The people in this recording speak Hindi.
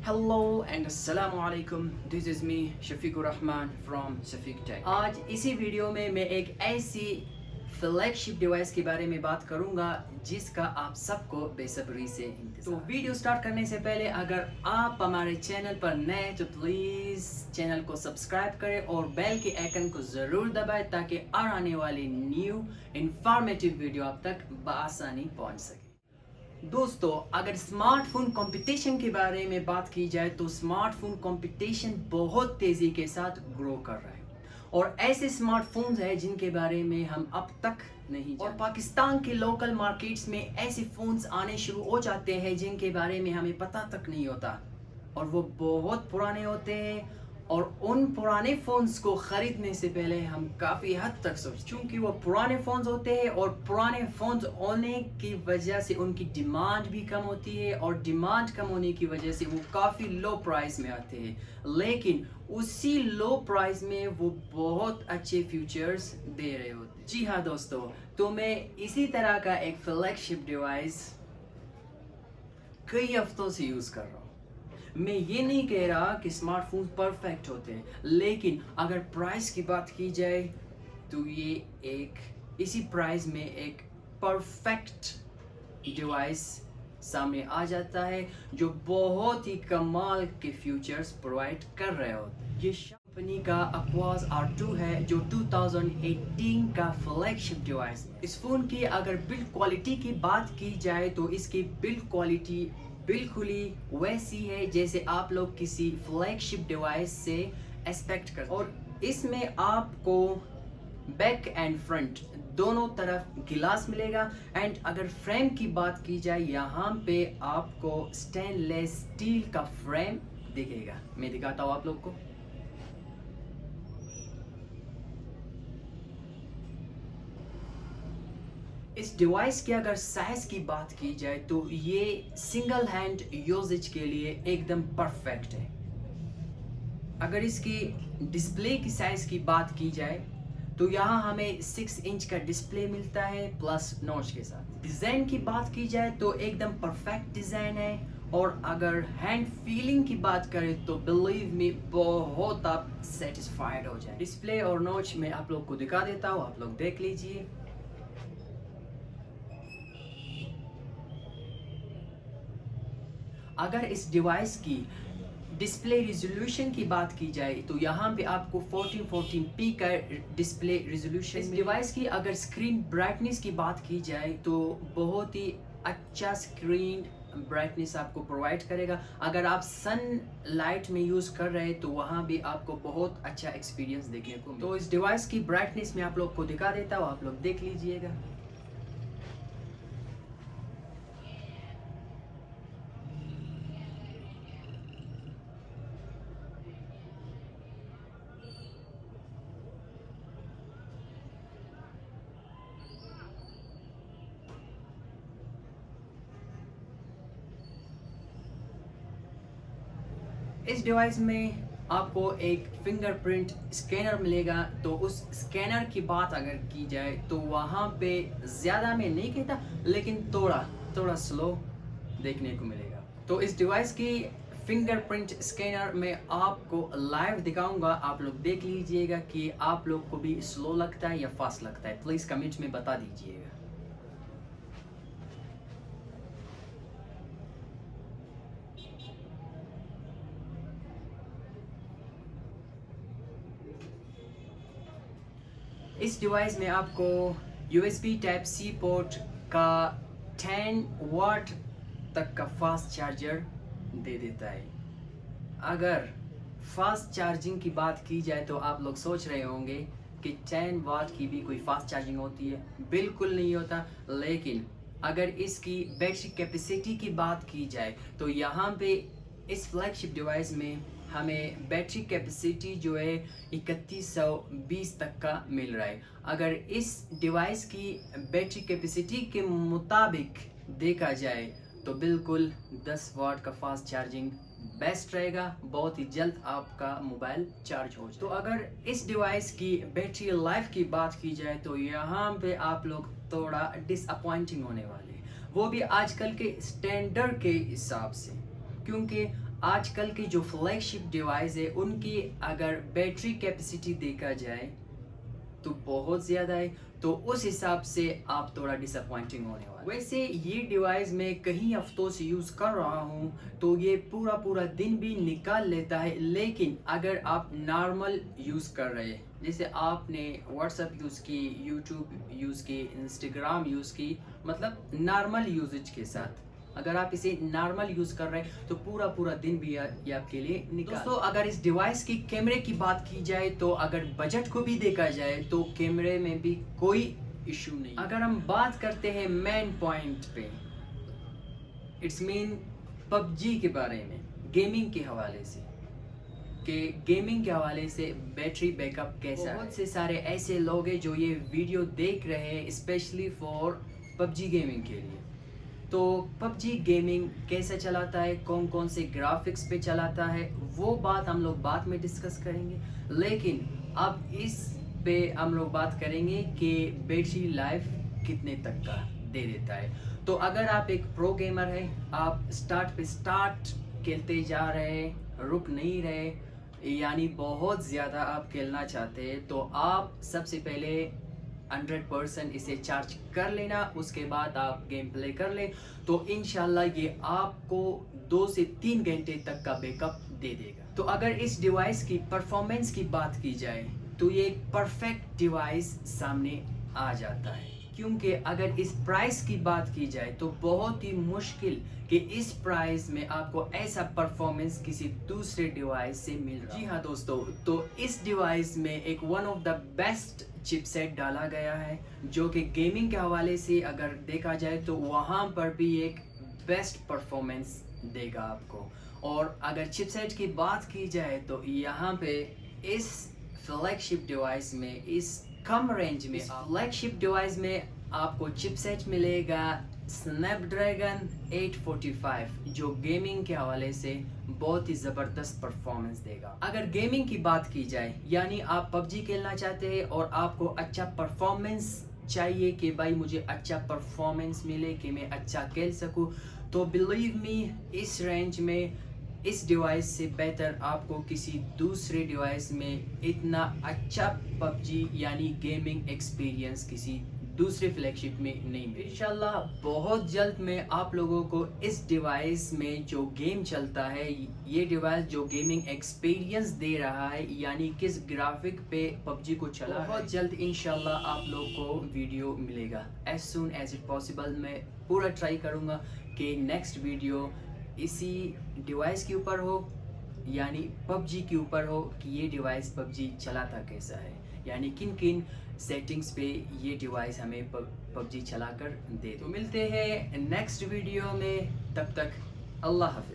Hello and Assalamu alaikum. This is me Shafiqur Rahman from Shafiq Tech. आज इसी वीडियो में मैं एक ऐसी फ्लैगशिप डिवाइस के बारे में बात करूंगा जिसका आप सबको बेसब्री से इंतजार। तो वीडियो स्टार्ट करने से पहले अगर आप हमारे चैनल पर नए तो प्लीज़ चैनल को सब्सक्राइब करें और बेल के आइकन को ज़रूर दबाएं ताकि आने वाली न्यू इंफॉर्मेटिव वीडियो आप तक बआसानी पहुंच सके। दोस्तों, अगर स्मार्टफोन कंपटीशन के बारे में बात की जाए तो स्मार्टफोन कंपटीशन बहुत तेज़ी के साथ ग्रो कर रहा है और ऐसे स्मार्टफोन्स हैं जिनके बारे में हम अब तक नहीं जानते। और पाकिस्तान के लोकल मार्केट्स में ऐसे फ़ोन्स आने शुरू हो जाते हैं जिनके बारे में हमें पता तक नहीं होता और वो बहुत पुराने होते हैं और उन पुराने फ़ोन्स को ख़रीदने से पहले हम काफ़ी हद तक सोचते हैं क्योंकि वो पुराने फ़ोन्स होते हैं और पुराने फ़ोन्स होने की वजह से उनकी डिमांड भी कम होती है और डिमांड कम होने की वजह से वो काफ़ी लो प्राइस में आते हैं, लेकिन उसी लो प्राइस में वो बहुत अच्छे फीचर्स दे रहे होते हैं। जी हाँ दोस्तों, तो मैं इसी तरह का एक फ्लैगशिप डिवाइस कई हफ्तों से यूज़ कर रहा हूँ। मैं ये नहीं कह रहा कि स्मार्टफोन परफेक्ट होते हैं, लेकिन अगर प्राइस की बात की जाए तो ये एक इसी प्राइस में एक परफेक्ट डिवाइस सामने आ जाता है जो बहुत ही कमाल के फीचर्स प्रोवाइड कर रहे होते हैं। ये कंपनी का Aquos R2 है जो 2018 का फ्लैगशिप डिवाइस। इस फ़ोन की अगर बिल्ड क्वालिटी की बात की जाए तो इसकी बिल्ड क्वालिटी बिल्कुल ही वैसी है जैसे आप लोग किसी फ्लैगशिप डिवाइस से एक्सपेक्ट करते हैं और इसमें आपको बैक एंड फ्रंट दोनों तरफ गिलास मिलेगा। एंड अगर फ्रेम की बात की जाए यहाँ पे आपको स्टेनलेस स्टील का फ्रेम दिखेगा। मैं दिखाता हूँ आप लोग को। इस डिवाइस की अगर साइज की बात की जाए तो ये सिंगल हैंड यूजेज के लिए एकदम परफेक्ट है। अगर इसकी डिस्प्ले की साइज की बात की जाए तो यहाँ हमें 6 इंच का डिस्प्ले मिलता है प्लस नॉच के साथ। डिज़ाइन की बात की जाए तो एकदम परफेक्ट डिज़ाइन है और अगर हैंड फीलिंग की बात करें तो बिलीव मी बहुत आप सेटिस्फाइड हो जाए। डिस्प्ले और नॉच मैं आप लोग को दिखा देता हूँ, आप लोग देख लीजिए। अगर इस डिवाइस की डिस्प्ले रिजोल्यूशन की बात की जाए तो यहाँ पे आपको 1440p का डिस्प्ले रिजोल्यूशन। इस डिवाइस की अगर स्क्रीन ब्राइटनेस की बात की जाए तो बहुत ही अच्छा स्क्रीन ब्राइटनेस आपको प्रोवाइड करेगा। अगर आप सन लाइट में यूज़ कर रहे हैं तो वहाँ भी आपको बहुत अच्छा एक्सपीरियंस देखने को मिलेगा। तो इस डिवाइस की ब्राइटनेस में आप लोग को दिखा देता हूँ, आप लोग देख लीजिएगा। इस डिवाइस में आपको एक फिंगरप्रिंट स्कैनर मिलेगा। तो उस स्कैनर की बात अगर की जाए तो वहाँ पे ज़्यादा मैं नहीं कहता, लेकिन थोड़ा स्लो देखने को मिलेगा। तो इस डिवाइस की फिंगरप्रिंट स्कैनर मैं आपको लाइव दिखाऊंगा, आप लोग देख लीजिएगा कि आप लोग को भी स्लो लगता है या फास्ट लगता है। प्लीज़ कमेंट में बता दीजिएगा। इस डिवाइस में आपको USB Type-C पोर्ट का 10 वाट तक का फास्ट चार्जर दे देता है। अगर फास्ट चार्जिंग की बात की जाए तो आप लोग सोच रहे होंगे कि 10 वाट की भी कोई फास्ट चार्जिंग होती है। बिल्कुल नहीं होता, लेकिन अगर इसकी बैटरी कैपेसिटी की बात की जाए तो यहाँ पे इस फ्लैगशिप डिवाइस में हमें बैटरी कैपेसिटी जो है 3120 तक का मिल रहा है। अगर इस डिवाइस की बैटरी कैपेसिटी के मुताबिक देखा जाए तो बिल्कुल 10 वाट का फास्ट चार्जिंग बेस्ट रहेगा, बहुत ही जल्द आपका मोबाइल चार्ज हो जाए। तो अगर इस डिवाइस की बैटरी लाइफ की बात की जाए तो यहाँ पे आप लोग थोड़ा डिसअपॉइंटिंग होने वाले, वो भी आजकल के स्टैंडर्ड के हिसाब से, क्योंकि आजकल की जो फ्लैगशिप डिवाइस है उनकी अगर बैटरी कैपेसिटी देखा जाए तो बहुत ज़्यादा है, तो उस हिसाब से आप थोड़ा डिसअपॉइंटिंग होने वाले। वैसे ये डिवाइस मैं कई हफ्तों से यूज़ कर रहा हूँ तो ये पूरा पूरा दिन भी निकाल लेता है, लेकिन अगर आप नॉर्मल यूज़ कर रहे हैं, जैसे आपने व्हाट्सएप यूज़ की, यूट्यूब यूज़ की, इंस्टाग्राम यूज़ की, मतलब नॉर्मल यूजेज के साथ अगर आप इसे नॉर्मल यूज कर रहे हैं तो पूरा पूरा दिन भी ये आपके लिए निकाल। दोस्तों अगर इस डिवाइस की कैमरे की बात की जाए तो अगर बजट को भी देखा जाए तो कैमरे में भी कोई इशू नहीं। अगर हम बात करते हैं मेन पॉइंट पे, इट्स मीन पबजी के बारे में, गेमिंग के हवाले से, कि गेमिंग के हवाले से बैटरी बैकअप कैसा है। बहुत से सारे ऐसे लोग हैं जो ये वीडियो देख रहे हैं स्पेशली फॉर पबजी गेमिंग के लिए। तो पबजी गेमिंग कैसे चलाता है, कौन कौन से ग्राफिक्स पे चलाता है, वो बात हम लोग बाद में डिस्कस करेंगे, लेकिन अब इस पे हम लोग बात करेंगे कि बैटरी लाइफ कितने तक का दे देता है। तो अगर आप एक प्रो गेमर है, आप स्टार्ट पे स्टार्ट खेलते जा रहे, रुक नहीं रहे, यानी बहुत ज़्यादा आप खेलना चाहते हैं, तो आप सबसे पहले 100% इसे चार्ज कर लेना, उसके बाद आप गेम प्ले कर ले तो इंशाल्लाह ये आपको 2 से 3 घंटे तक का बैकअप दे देगा। तो अगर इस डिवाइस की परफॉर्मेंस की बात की जाए तो ये एक परफेक्ट डिवाइस सामने आ जाता है, क्योंकि अगर इस प्राइस की बात की जाए तो बहुत ही मुश्किल कि इस प्राइस में आपको ऐसा परफॉर्मेंस किसी दूसरे डिवाइस से मिल रहा है। जी हाँ दोस्तों, तो इस डिवाइस में एक one of the best chipset डाला गया है, जो कि गेमिंग के हवाले से अगर देखा जाए तो वहाँ पर भी एक बेस्ट परफॉर्मेंस देगा आपको। और अगर चिपसेट की बात की जाए तो यहाँ पे इस फ्लैगशिप डिवाइस में, इस कम रेंज में फ्लैगशिप डिवाइस में आपको चिपसेट मिलेगा स्नैपड्रैगन 845, जो गेमिंग के हवाले से बहुत ही ज़बरदस्त परफॉर्मेंस देगा। अगर गेमिंग की बात की जाए, यानी आप पबजी खेलना चाहते हैं और आपको अच्छा परफॉर्मेंस चाहिए कि भाई मुझे अच्छा परफॉर्मेंस मिले कि मैं अच्छा खेल सकूं, तो बिलीव मी इस रेंज में इस डिवाइस से बेहतर आपको किसी दूसरे डिवाइस में इतना अच्छा पबजी यानी गेमिंग एक्सपीरियंस किसी दूसरे फ्लैगशिप में नहीं मिले। इंशाल्लाह बहुत जल्द मैं आप लोगों को इस डिवाइस में जो गेम चलता है, ये डिवाइस जो गेमिंग एक्सपीरियंस दे रहा है, यानी किस ग्राफिक पे पबजी को चला, बहुत जल्द इंशाल्लाह आप लोग को वीडियो मिलेगा। As soon as it possible मैं पूरा ट्राई करूँगा कि नेक्स्ट वीडियो इसी डिवाइस के ऊपर हो, यानी पबजी के ऊपर हो कि ये डिवाइस पबजी चलाता कैसा है, यानी किन किन सेटिंग्स पे ये डिवाइस हमें पबजी चलाकर दे। तो मिलते हैं नेक्स्ट वीडियो में, तब तक अल्लाह हाफिज़।